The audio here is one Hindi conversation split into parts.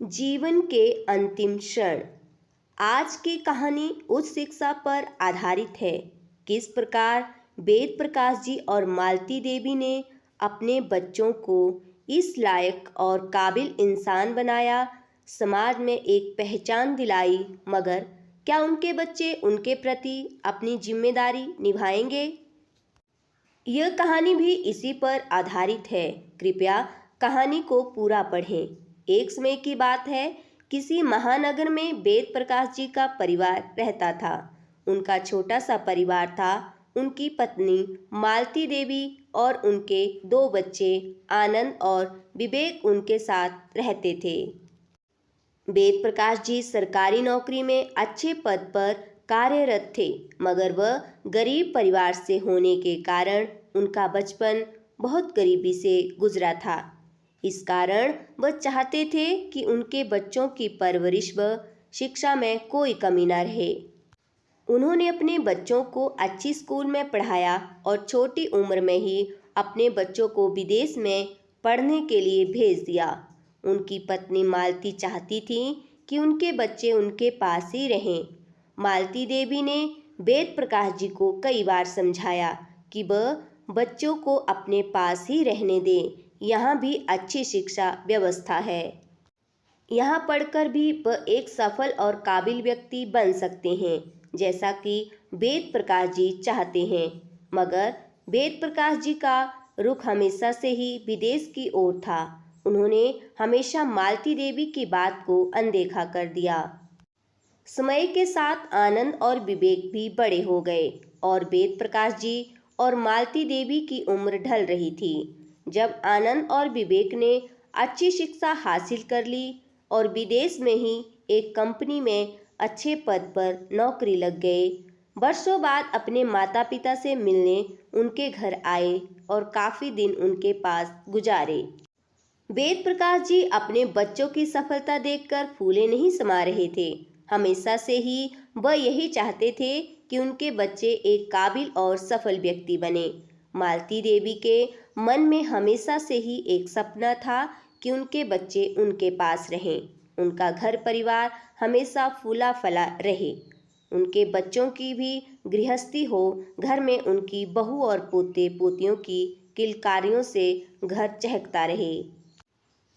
जीवन के अंतिम क्षण। आज की कहानी उच्च शिक्षा पर आधारित है। किस प्रकार वेद प्रकाश जी और मालती देवी ने अपने बच्चों को इस लायक और काबिल इंसान बनाया, समाज में एक पहचान दिलाई, मगर क्या उनके बच्चे उनके प्रति अपनी जिम्मेदारी निभाएंगे? यह कहानी भी इसी पर आधारित है। कृपया कहानी को पूरा पढ़ें। एक समय की बात है, किसी महानगर में वेद प्रकाश जी का परिवार रहता था। उनका छोटा सा परिवार था। उनकी पत्नी मालती देवी और उनके दो बच्चे आनंद और विवेक उनके साथ रहते थे। वेद प्रकाश जी सरकारी नौकरी में अच्छे पद पर कार्यरत थे, मगर वह गरीब परिवार से होने के कारण उनका बचपन बहुत गरीबी से गुजरा था। इस कारण वह चाहते थे कि उनके बच्चों की परवरिश व शिक्षा में कोई कमी न रहे। उन्होंने अपने बच्चों को अच्छी स्कूल में पढ़ाया और छोटी उम्र में ही अपने बच्चों को विदेश में पढ़ने के लिए भेज दिया। उनकी पत्नी मालती चाहती थी कि उनके बच्चे उनके पास ही रहें। मालती देवी ने वेद प्रकाश जी को कई बार समझाया कि वह बच्चों को अपने पास ही रहने दें। यहाँ भी अच्छी शिक्षा व्यवस्था है। यहाँ पढ़कर भी वह एक सफल और काबिल व्यक्ति बन सकते हैं, जैसा कि वेद प्रकाश जी चाहते हैं। मगर वेद प्रकाश जी का रुख हमेशा से ही विदेश की ओर था। उन्होंने हमेशा मालती देवी की बात को अनदेखा कर दिया। समय के साथ आनंद और विवेक भी बड़े हो गए और वेद प्रकाश जी और मालती देवी की उम्र ढल रही थी। जब आनंद और विवेक ने अच्छी शिक्षा हासिल कर ली और विदेश में ही एक कंपनी में अच्छे पद पर नौकरी लग गए, वर्षों बाद अपने माता पिता से मिलने उनके घर आए और काफ़ी दिन उनके पास गुजारे। वेद प्रकाश जी अपने बच्चों की सफलता देखकर फूले नहीं समा रहे थे। हमेशा से ही वह यही चाहते थे कि उनके बच्चे एक काबिल और सफल व्यक्ति बने। मालती देवी के मन में हमेशा से ही एक सपना था कि उनके बच्चे उनके पास रहें, उनका घर परिवार हमेशा फूला फला रहे, उनके बच्चों की भी गृहस्थी हो, घर में उनकी बहू और पोते पोतियों की किलकारियों से घर चहकता रहे।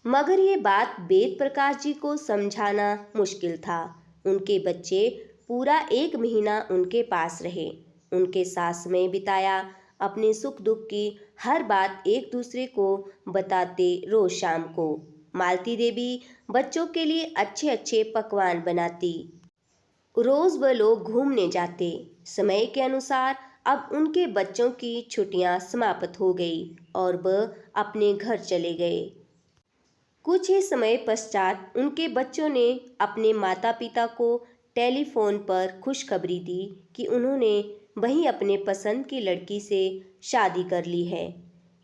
मगर ये बात वेद प्रकाश जी को समझाना मुश्किल था। उनके बच्चे पूरा एक महीना उनके पास रहे, उनके साथ समय बिताया, अपने सुख दुख की हर बात एक दूसरे को बताते रोज शाम को। मालती देवी बच्चों के लिए अच्छे अच्छे पकवान बनाती। रोज वह लोग घूमने जाते। समय के अनुसार अब उनके बच्चों की छुट्टियां समाप्त हो गई और वह अपने घर चले गए। कुछ ही समय पश्चात उनके बच्चों ने अपने माता पिता को टेलीफोन पर खुशखबरी दी कि उन्होंने वहीं अपने पसंद की लड़की से शादी कर ली है।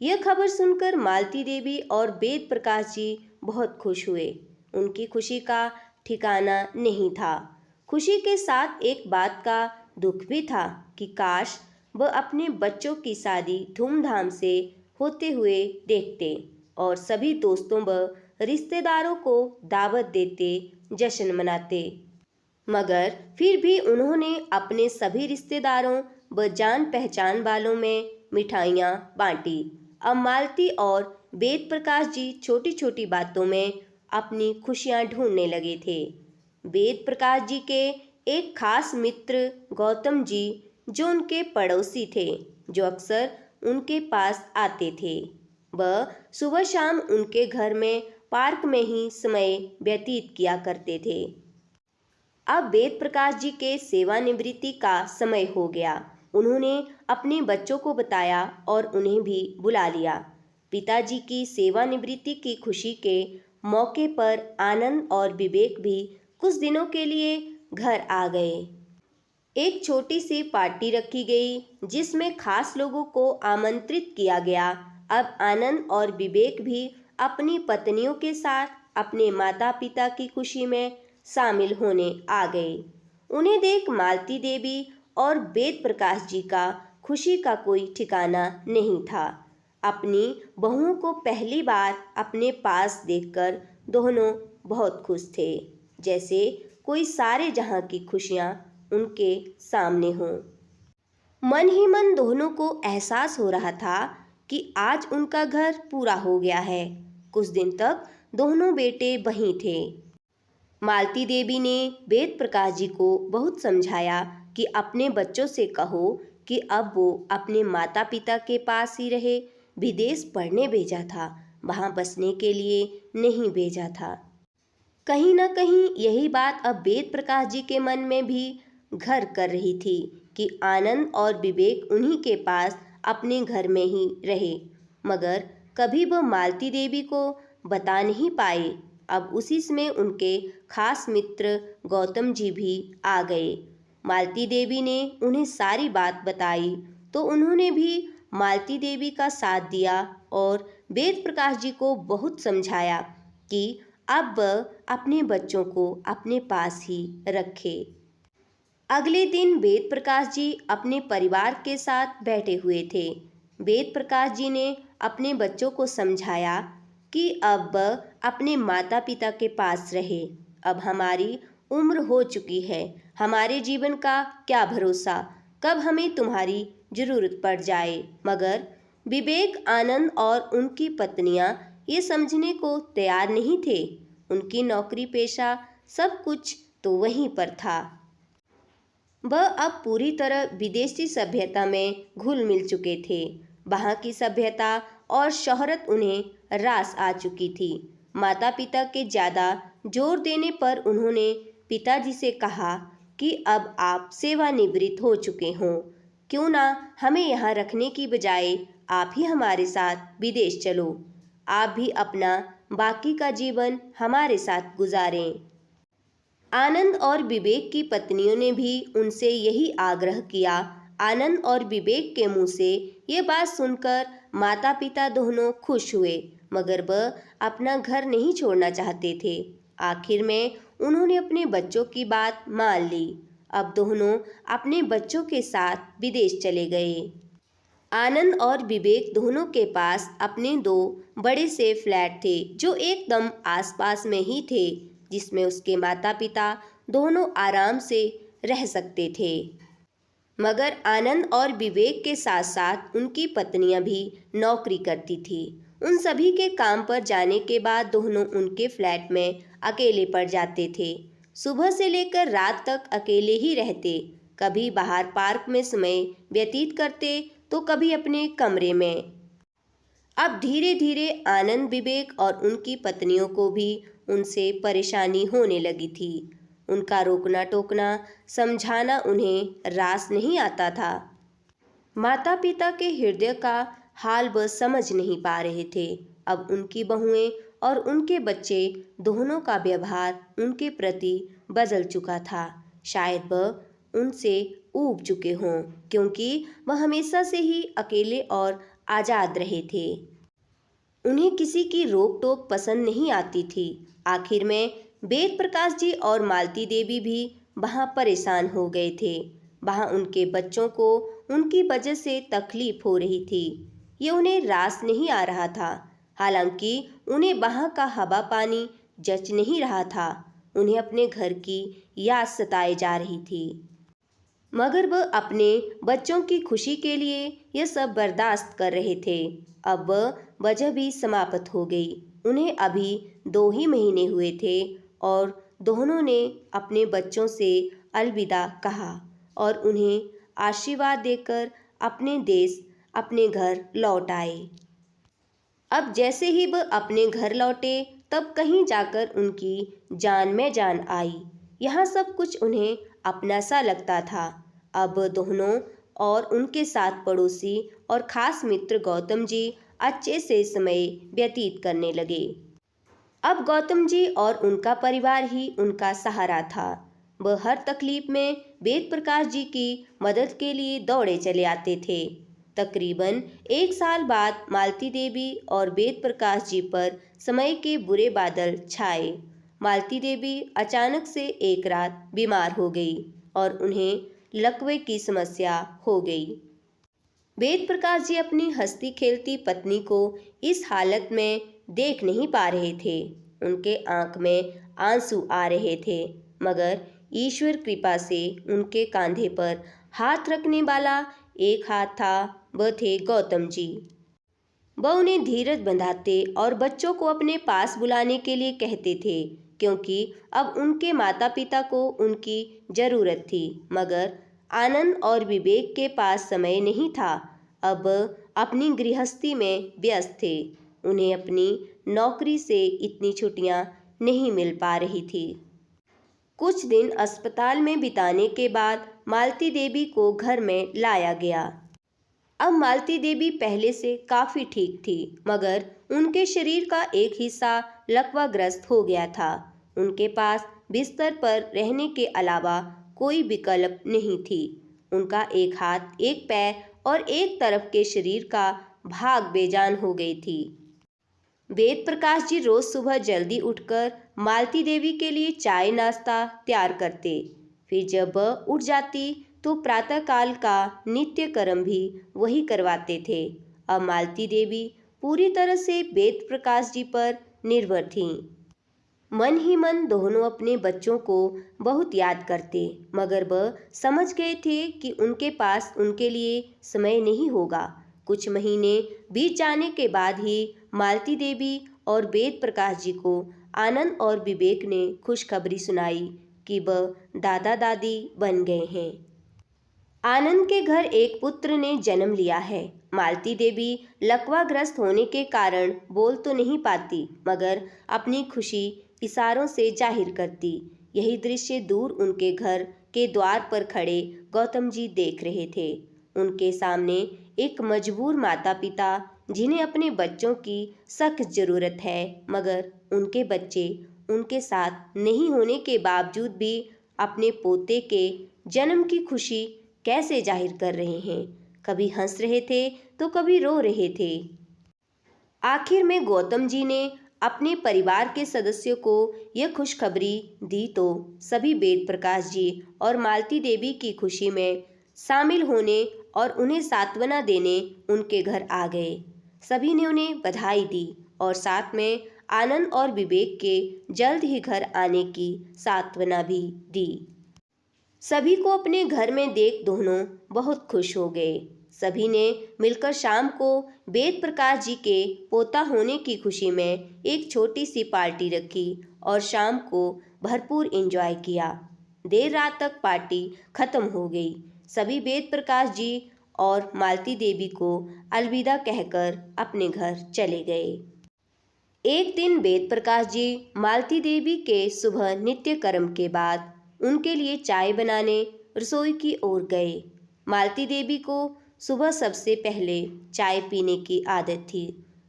यह खबर सुनकर मालती देवी और वेद प्रकाश जी बहुत खुश हुए। उनकी खुशी का ठिकाना नहीं था। खुशी के साथ एक बात का दुख भी था कि काश वह अपने बच्चों की शादी धूमधाम से होते हुए देखते और सभी दोस्तों व रिश्तेदारों को दावत देते, जश्न मनाते। मगर फिर भी उन्होंने अपने सभी रिश्तेदारों व जान पहचान वालों में मिठाइयाँ बांटी। अब मालती और वेद प्रकाश जी छोटी छोटी बातों में अपनी खुशियाँ ढूंढने लगे थे। वेद प्रकाश जी के एक खास मित्र गौतम जी, जो उनके पड़ोसी थे, जो अक्सर उनके पास आते थे, वह सुबह शाम उनके घर में पार्क में ही समय व्यतीत किया करते थे। अब वेद प्रकाश जी के सेवानिवृत्ति का समय हो गया। उन्होंने अपने बच्चों को बताया और उन्हें भी बुला लिया। पिताजी की सेवानिवृत्ति की खुशी के मौके पर आनंद और विवेक भी कुछ दिनों के लिए घर आ गए। एक छोटी सी पार्टी रखी गई जिसमें खास लोगों को आमंत्रित किया गया। अब आनंद और विवेक भी अपनी पत्नियों के साथ अपने माता पिता की खुशी में शामिल होने आ गए। उन्हें देख मालती देवी और वेद प्रकाश जी का खुशी का कोई ठिकाना नहीं था। अपनी बहुओं को पहली बार अपने पास देखकर दोनों बहुत खुश थे, जैसे कोई सारे जहां की खुशियां उनके सामने हों। मन ही मन दोनों को एहसास हो रहा था कि आज उनका घर पूरा हो गया है। कुछ दिन तक दोनों बेटे वहीं थे। मालती देवी ने वेद प्रकाश जी को बहुत समझाया कि अपने बच्चों से कहो कि अब वो अपने माता पिता के पास ही रहे। विदेश पढ़ने भेजा था, वहाँ बसने के लिए नहीं भेजा था। कहीं ना कहीं यही बात अब वेद प्रकाश जी के मन में भी घर कर रही थी कि आनंद और विवेक उन्हीं के पास अपने घर में ही रहे, मगर कभी वह मालती देवी को बता नहीं पाए। अब उसी समय उनके खास मित्र गौतम जी भी आ गए। मालती देवी ने उन्हें सारी बात बताई तो उन्होंने भी मालती देवी का साथ दिया और वेद प्रकाश जी को बहुत समझाया कि अब वह अपने बच्चों को अपने पास ही रखे। अगले दिन वेद प्रकाश जी अपने परिवार के साथ बैठे हुए थे। वेद प्रकाश जी ने अपने बच्चों को समझाया कि अब वह अपने माता पिता के पास रहे। अब हमारी उम्र हो चुकी है, हमारे जीवन का क्या भरोसा, कब हमें तुम्हारी जरूरत पड़ जाए। मगर विवेक, आनंद और उनकी पत्नियां ये समझने को तैयार नहीं थे। उनकी नौकरी पेशा सब कुछ तो वहीं पर था। वह अब पूरी तरह विदेशी सभ्यता में घुल मिल चुके थे। वहाँ की सभ्यता और शोहरत उन्हें रास आ चुकी थी। माता पिता के ज़्यादा जोर देने पर उन्होंने पिताजी से कहा कि अब आप सेवानिवृत्त हो चुके हों, क्यों ना हमें यहाँ रखने की बजाय आप ही हमारे साथ विदेश चलो। आप भी अपना बाकी का जीवन हमारे साथ गुजारें। आनंद और विवेक की पत्नियों ने भी उनसे यही आग्रह किया। आनंद और विवेक के मुंह से ये बात सुनकर माता पिता दोनों खुश हुए, मगर वह अपना घर नहीं छोड़ना चाहते थे। आखिर में उन्होंने अपने बच्चों की बात मान ली। अब दोनों अपने बच्चों के साथ विदेश चले गए। आनंद और विवेक दोनों के पास अपने दो बड़े से फ्लैट थे जो एकदम आसपास में ही थे, जिसमें उसके माता पिता दोनों आराम से रह सकते थे। मगर आनंद और विवेक के साथ साथ उनकी पत्नियां भी नौकरी करती थी। उन सभी के काम पर जाने के बाद दोनों उनके फ्लैट में अकेले पड़ जाते थे। सुबह से लेकर रात तक अकेले ही रहते। कभी बाहर पार्क में समय व्यतीत करते तो कभी अपने कमरे में। अब धीरे धीरे आनंद, विवेक और उनकी पत्नियों को भी उनसे परेशानी होने लगी थी। उनका रोकना टोकना, समझाना उन्हें रास नहीं आता था। माता पिता के हृदय का हाल वह समझ नहीं पा रहे थे। अब उनकी बहुएं और उनके बच्चे दोनों का व्यवहार उनके प्रति बदल चुका था। शायद वह उनसे ऊब चुके हों, क्योंकि वह हमेशा से ही अकेले और आज़ाद रहे थे। उन्हें किसी की रोक टोक पसंद नहीं आती थी। आखिर में वेद प्रकाश जी और मालती देवी भी वहाँ परेशान हो गए थे। वहाँ उनके बच्चों को उनकी वजह से तकलीफ हो रही थी। ये उन्हें रास नहीं आ रहा था। हालांकि उन्हें वहाँ का हवा पानी जच नहीं रहा था। उन्हें अपने घर की याद सताए जा रही थी, मगर वह अपने बच्चों की खुशी के लिए यह सब बर्दाश्त कर रहे थे। अब वह वजह भी समाप्त हो गई। उन्हें अभी 2 ही महीने हुए थे और दोनों ने अपने बच्चों से अलविदा कहा और उन्हें आशीर्वाद देकर अपने देश, अपने घर लौट आए। अब जैसे ही वह अपने घर लौटे तब कहीं जाकर उनकी जान में जान आई। यहाँ सब कुछ उन्हें अपना सा लगता था। अब दोनों और उनके साथ पड़ोसी और खास मित्र गौतम जी अच्छे से समय व्यतीत करने लगे। अब गौतम जी और उनका परिवार ही उनका सहारा था। वह हर तकलीफ में वेद प्रकाश जी की मदद के लिए दौड़े चले आते थे। तकरीबन 1 साल बाद मालती देवी और वेद प्रकाश जी पर समय के बुरे बादल छाए। मालती देवी अचानक से एक रात बीमार हो गई और उन्हें लकवे की समस्या हो गई। वेद प्रकाश जी अपनी हंसती खेलती पत्नी को इस हालत में देख नहीं पा रहे थे। उनके आंख में आंसू आ रहे थे, मगर ईश्वर कृपा से उनके कंधे पर हाथ रखने वाला एक हाथ था, वह थे गौतम जी। वह उन्हें धीरज बंधाते और बच्चों को अपने पास बुलाने के लिए कहते थे, क्योंकि अब उनके माता पिता को उनकी ज़रूरत थी। मगर आनंद और विवेक के पास समय नहीं था। अब अपनी गृहस्थी में व्यस्त थे। उन्हें अपनी नौकरी से इतनी छुट्टियां नहीं मिल पा रही थी। कुछ दिन अस्पताल में बिताने के बाद मालती देवी को घर में लाया गया। अब मालती देवी पहले से काफ़ी ठीक थी, मगर उनके शरीर का एक हिस्सा लकवाग्रस्त हो गया था। उनके पास बिस्तर पर रहने के अलावा कोई विकल्प नहीं थी। उनका एक हाथ, एक पैर और एक तरफ के शरीर का भाग बेजान हो गई थी। वेद प्रकाश जी रोज सुबह जल्दी उठकर मालती देवी के लिए चाय नाश्ता तैयार करते। फिर जब वह उठ जाती तो प्रातःकाल का नित्य कर्म भी वही करवाते थे। अब मालती देवी पूरी तरह से वेद प्रकाश जी पर निर्भर थीं। मन ही मन दोनों अपने बच्चों को बहुत याद करते, मगर वह समझ गए थे कि उनके पास उनके लिए समय नहीं होगा। कुछ महीने बीत जाने के बाद ही मालती देवी और वेद प्रकाश जी को आनंद और विवेक ने खुशखबरी सुनाई कि वह दादा दादी बन गए हैं। आनंद के घर एक पुत्र ने जन्म लिया है। मालती देवी लकवाग्रस्त होने के कारण बोल तो नहीं पाती, मगर अपनी खुशी इशारों से जाहिर करती। यही दृश्य दूर उनके घर के द्वार पर खड़े गौतम जी देख रहे थे। उनके सामने एक मजबूर माता पिता, जिन्हें अपने बच्चों की सख्त ज़रूरत है, मगर उनके बच्चे उनके साथ नहीं होने के बावजूद भी अपने पोते के जन्म की खुशी कैसे जाहिर कर रहे हैं। कभी हंस रहे थे तो कभी रो रहे थे। आखिर में गौतम जी ने अपने परिवार के सदस्यों को यह खुशखबरी दी तो सभी वेद प्रकाश जी और मालती देवी की खुशी में शामिल होने और उन्हें सांत्वना देने उनके घर आ गए। सभी ने उन्हें बधाई दी और साथ में आनंद और विवेक के जल्द ही घर आने की सांत्वना भी दी। सभी को अपने घर में देख दोनों बहुत खुश हो गए। सभी ने मिलकर शाम को वेद प्रकाश जी के पोता होने की खुशी में एक छोटी सी पार्टी रखी और शाम को भरपूर एंजॉय किया। देर रात तक पार्टी खत्म हो गई। सभी वेद प्रकाश जी और मालती देवी को अलविदा कहकर अपने घर चले गए। एक दिन वेद प्रकाश जी मालती देवी के सुबह नित्य कर्म के बाद उनके लिए चाय बनाने रसोई की ओर गए। मालती देवी को सुबह सबसे पहले चाय पीने की आदत थी।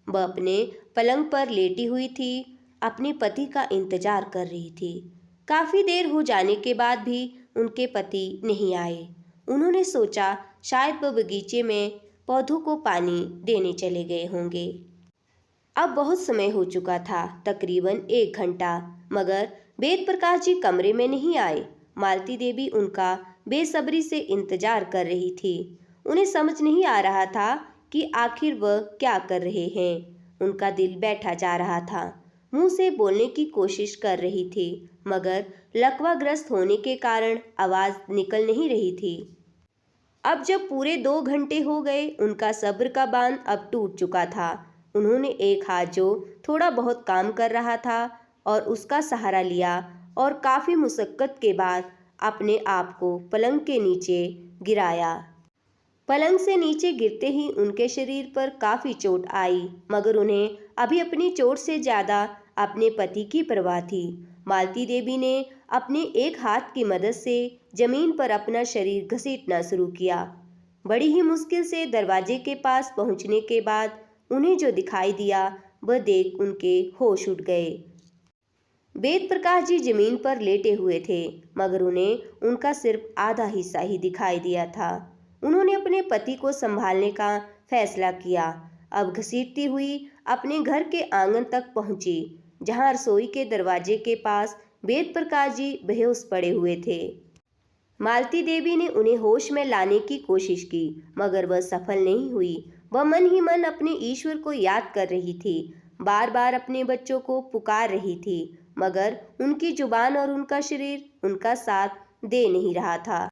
वह अपने पलंग पर लेटी हुई थी, अपने पति का इंतजार कर रही थी। काफ़ी देर हो जाने के बाद भी उनके पति नहीं आए। उन्होंने सोचा शायद वह बगीचे में पौधों को पानी देने चले गए होंगे। अब बहुत समय हो चुका था, तकरीबन 1 घंटा, मगर वेद प्रकाश जी कमरे में नहीं आए। मालती देवी उनका बेसब्री से इंतजार कर रही थी। उन्हें समझ नहीं आ रहा था कि आखिर वह क्या कर रहे हैं। उनका दिल बैठा जा रहा था। मुंह से बोलने की कोशिश कर रही थी, मगर लकवाग्रस्त होने के कारण आवाज़ निकल नहीं रही थी। अब जब पूरे 2 घंटे हो गए, उनका सब्र का बांध अब टूट चुका था। उन्होंने एक हाथ जो थोड़ा बहुत काम कर रहा था और उसका सहारा लिया और काफ़ी मुशक्क़त के बाद अपने आप को पलंग के नीचे गिराया। पलंग से नीचे गिरते ही उनके शरीर पर काफ़ी चोट आई, मगर उन्हें अभी अपनी चोट से ज़्यादा अपने पति की परवाह थी। मालती देवी ने अपने एक हाथ की मदद से जमीन पर अपना शरीर घसीटना शुरू किया। बड़ी ही मुश्किल से दरवाजे के पास पहुंचने के बाद उन्हें जो दिखाई दिया वह देख उनके होश उड़ गए। वेद प्रकाश जी जमीन पर लेटे हुए थे, मगर उन्हें उनका सिर्फ आधा हिस्सा ही दिखाई दिया था। उन्होंने अपने पति को संभालने का फैसला किया। अब घसीटती हुई अपने घर के आंगन तक पहुंची, जहां रसोई के दरवाजे के पास वेद प्रकाश जी बेहोश पड़े हुए थे। मालती देवी ने उन्हें होश में लाने की कोशिश की, मगर वह सफल नहीं हुई। वह मन ही मन अपने ईश्वर को याद कर रही थी। बार बार अपने बच्चों को पुकार रही थी, मगर उनकी जुबान और उनका शरीर उनका साथ दे नहीं रहा था।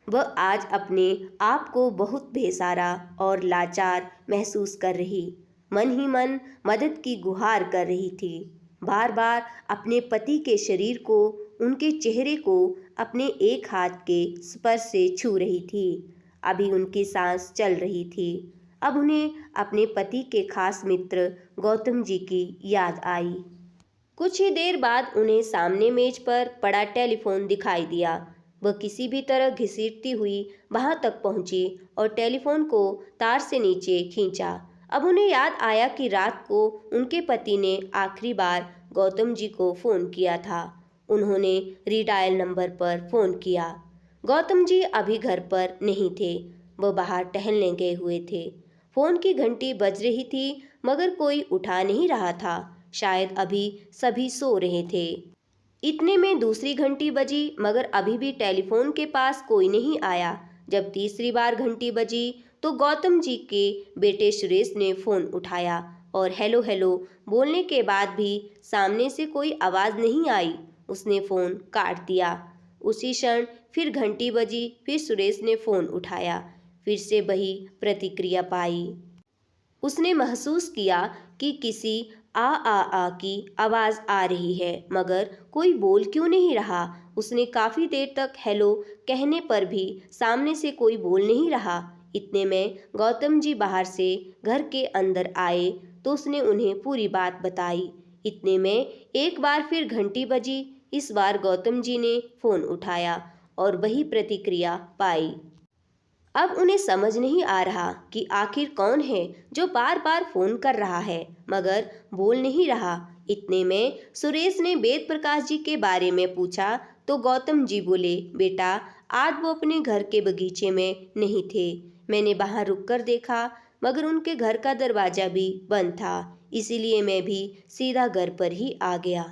वह आज अपने आप को बहुत बेसहारा और लाचार महसूस कर रही, मन ही मन मदद की गुहार कर रही थी। बार बार अपने पति के शरीर को, उनके चेहरे को अपने एक हाथ के स्पर्श से छू रही थी। अभी उनकी सांस चल रही थी। अब उन्हें अपने पति के खास मित्र गौतम जी की याद आई। कुछ ही देर बाद उन्हें सामने मेज पर पड़ा टेलीफोन दिखाई दिया। वह किसी भी तरह घसीटती हुई वहां तक पहुंची और टेलीफोन को तार से नीचे खींचा। अब उन्हें याद आया कि रात को उनके पति ने आखिरी बार गौतम जी को फ़ोन किया था। उन्होंने रीडायल नंबर पर फ़ोन किया। गौतम जी अभी घर पर नहीं थे, वह बाहर टहलने गए हुए थे। फ़ोन की घंटी बज रही थी, मगर कोई उठा नहीं रहा था। शायद अभी सभी सो रहे थे। इतने में दूसरी घंटी बजी, मगर अभी भी टेलीफोन के पास कोई नहीं आया। जब तीसरी बार घंटी बजी तो गौतम जी के बेटे सुरेश ने फ़ोन उठाया और हेलो हेलो बोलने के बाद भी सामने से कोई आवाज़ नहीं आई। उसने फ़ोन काट दिया। उसी क्षण फिर घंटी बजी, फिर सुरेश ने फ़ोन उठाया, फिर से वही प्रतिक्रिया पाई। उसने महसूस किया कि किसी आ की आवाज़ आ रही है, मगर कोई बोल क्यों नहीं रहा। उसने काफ़ी देर तक हेलो कहने पर भी सामने से कोई बोल नहीं रहा। इतने में गौतम जी बाहर से घर के अंदर आए तो उसने उन्हें पूरी बात बताई। इतने में एक बार फिर घंटी बजी। इस बार गौतम जी ने फ़ोन उठाया और वही प्रतिक्रिया पाई। अब उन्हें समझ नहीं आ रहा कि आखिर कौन है जो बार बार फ़ोन कर रहा है मगर बोल नहीं रहा। इतने में सुरेश ने वेद प्रकाश जी के बारे में पूछा तो गौतम जी बोले, बेटा आज वो अपने घर के बगीचे में नहीं थे। मैंने बाहर रुककर देखा, मगर उनके घर का दरवाज़ा भी बंद था, इसीलिए मैं भी सीधा घर पर ही आ गया।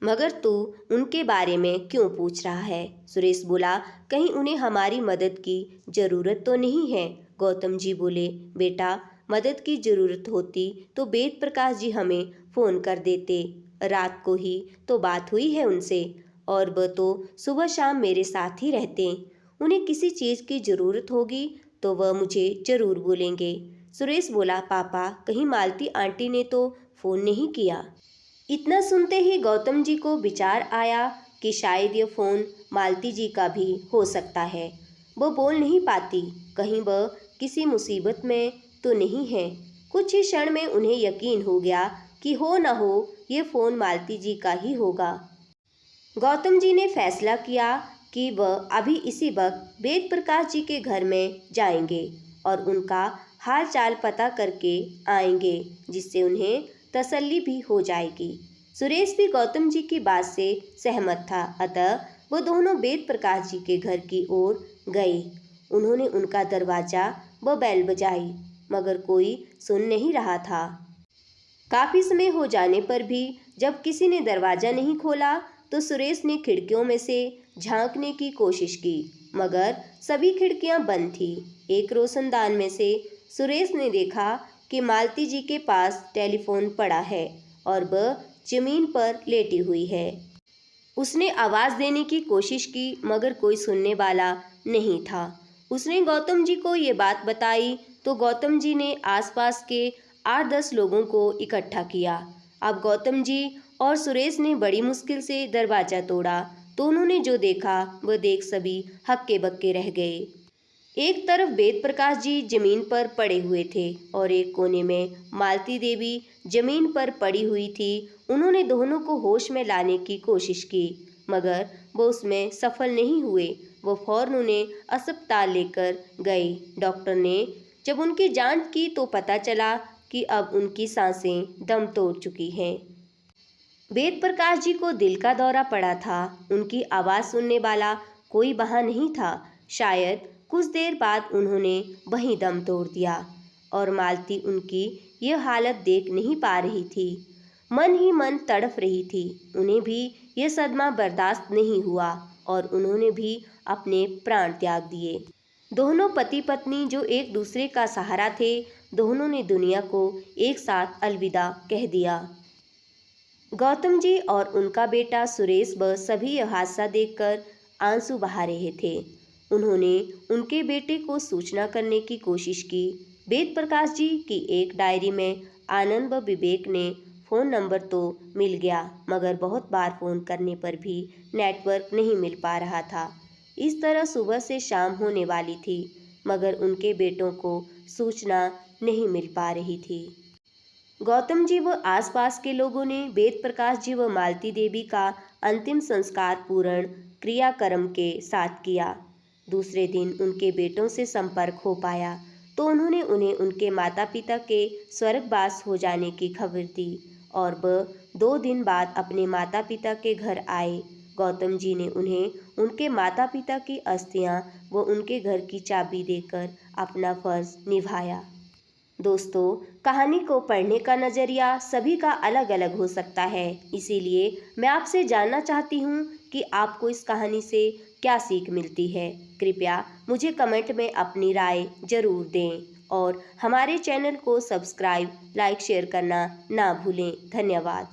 मगर तू उनके बारे में क्यों पूछ रहा है? सुरेश बोला, कहीं उन्हें हमारी मदद की ज़रूरत तो नहीं है? गौतम जी बोले, बेटा मदद की ज़रूरत होती तो वेद प्रकाश जी हमें फ़ोन कर देते। रात को ही तो बात हुई है उनसे, और वह तो सुबह शाम मेरे साथ ही रहते। उन्हें किसी चीज़ की ज़रूरत होगी तो वह मुझे ज़रूर बोलेंगे। सुरेश बोला, पापा कहीं मालती आंटी ने तो फ़ोन नहीं किया? इतना सुनते ही गौतम जी को विचार आया कि शायद ये फ़ोन मालती जी का भी हो सकता है। वो बोल नहीं पाती, कहीं वह किसी मुसीबत में तो नहीं है। कुछ ही क्षण में उन्हें यकीन हो गया कि हो न हो ये फ़ोन मालती जी का ही होगा। गौतम जी ने फैसला किया कि वह अभी इसी वक्त वेद प्रकाश जी के घर में जाएंगे और उनका हाल चाल पता करके आएंगे, जिससे उन्हें तसल्ली भी हो जाएगी। सुरेश भी गौतम जी की बात से सहमत था, अतः वो दोनों वेद प्रकाश जी के घर की ओर गए। उन्होंने उनका दरवाज़ा व बेल बजाई, मगर कोई सुन नहीं रहा था। काफ़ी समय हो जाने पर भी जब किसी ने दरवाज़ा नहीं खोला तो सुरेश ने खिड़कियों में से झांकने की कोशिश की, मगर सभी खिड़कियां बंद थी। एक रोशनदान में से सुरेश ने देखा कि मालती जी के पास टेलीफोन पड़ा है और वह जमीन पर लेटी हुई है। उसने आवाज़ देने की कोशिश की, मगर कोई सुनने वाला नहीं था। उसने गौतम जी को ये बात बताई तो गौतम जी ने आसपास के 8-10 लोगों को इकट्ठा किया। अब गौतम जी और सुरेश ने बड़ी मुश्किल से दरवाज़ा तोड़ा तो उन्होंने जो देखा वह देख सभी हक्के बक्के रह गए। एक तरफ वेद प्रकाश जी जमीन पर पड़े हुए थे और एक कोने में मालती देवी जमीन पर पड़ी हुई थी। उन्होंने दोनों को होश में लाने की कोशिश की, मगर वो उसमें सफल नहीं हुए। वो फौरन उन्हें अस्पताल लेकर गए। डॉक्टर ने जब उनकी जांच की तो पता चला कि अब उनकी सांसें दम तोड़ चुकी हैं। वेद प्रकाश जी को दिल का दौरा पड़ा था। उनकी आवाज़ सुनने वाला कोई वहाँ नहीं था। शायद कुछ देर बाद उन्होंने वहीं दम तोड़ दिया और मालती उनकी यह हालत देख नहीं पा रही थी। मन ही मन तड़प रही थी। उन्हें भी यह सदमा बर्दाश्त नहीं हुआ और उन्होंने भी अपने प्राण त्याग दिए। दोनों पति पत्नी जो एक दूसरे का सहारा थे, दोनों ने दुनिया को एक साथ अलविदा कह दिया। गौतम जी और उनका बेटा सुरेश बस सभी यह हादसा देखकर आंसू बहा रहे थे। उन्होंने उनके बेटे को सूचना करने की कोशिश की। वेद प्रकाश जी की एक डायरी में आनंद व विवेक ने फ़ोन नंबर तो मिल गया, मगर बहुत बार फ़ोन करने पर भी नेटवर्क नहीं मिल पा रहा था। इस तरह सुबह से शाम होने वाली थी, मगर उनके बेटों को सूचना नहीं मिल पा रही थी। गौतम जी व आसपास के लोगों ने वेद प्रकाश जी व मालती देवी का अंतिम संस्कार पूर्ण क्रियाक्रम के साथ किया। दूसरे दिन उनके बेटों से संपर्क हो पाया तो उन्होंने उन्हें उनके माता पिता के स्वर्गवास हो जाने की खबर दी और वह 2 दिन बाद अपने माता पिता के घर आए। गौतम जी ने उन्हें उनके माता पिता की अस्थियां व उनके घर की चाबी देकर अपना फर्ज निभाया। दोस्तों, कहानी को पढ़ने का नज़रिया सभी का अलग अलग हो सकता है, इसीलिए मैं आपसे जानना चाहती हूँ कि आपको इस कहानी से क्या सीख मिलती है। कृपया मुझे कमेंट में अपनी राय ज़रूर दें और हमारे चैनल को सब्सक्राइब, लाइक, शेयर करना ना भूलें। धन्यवाद।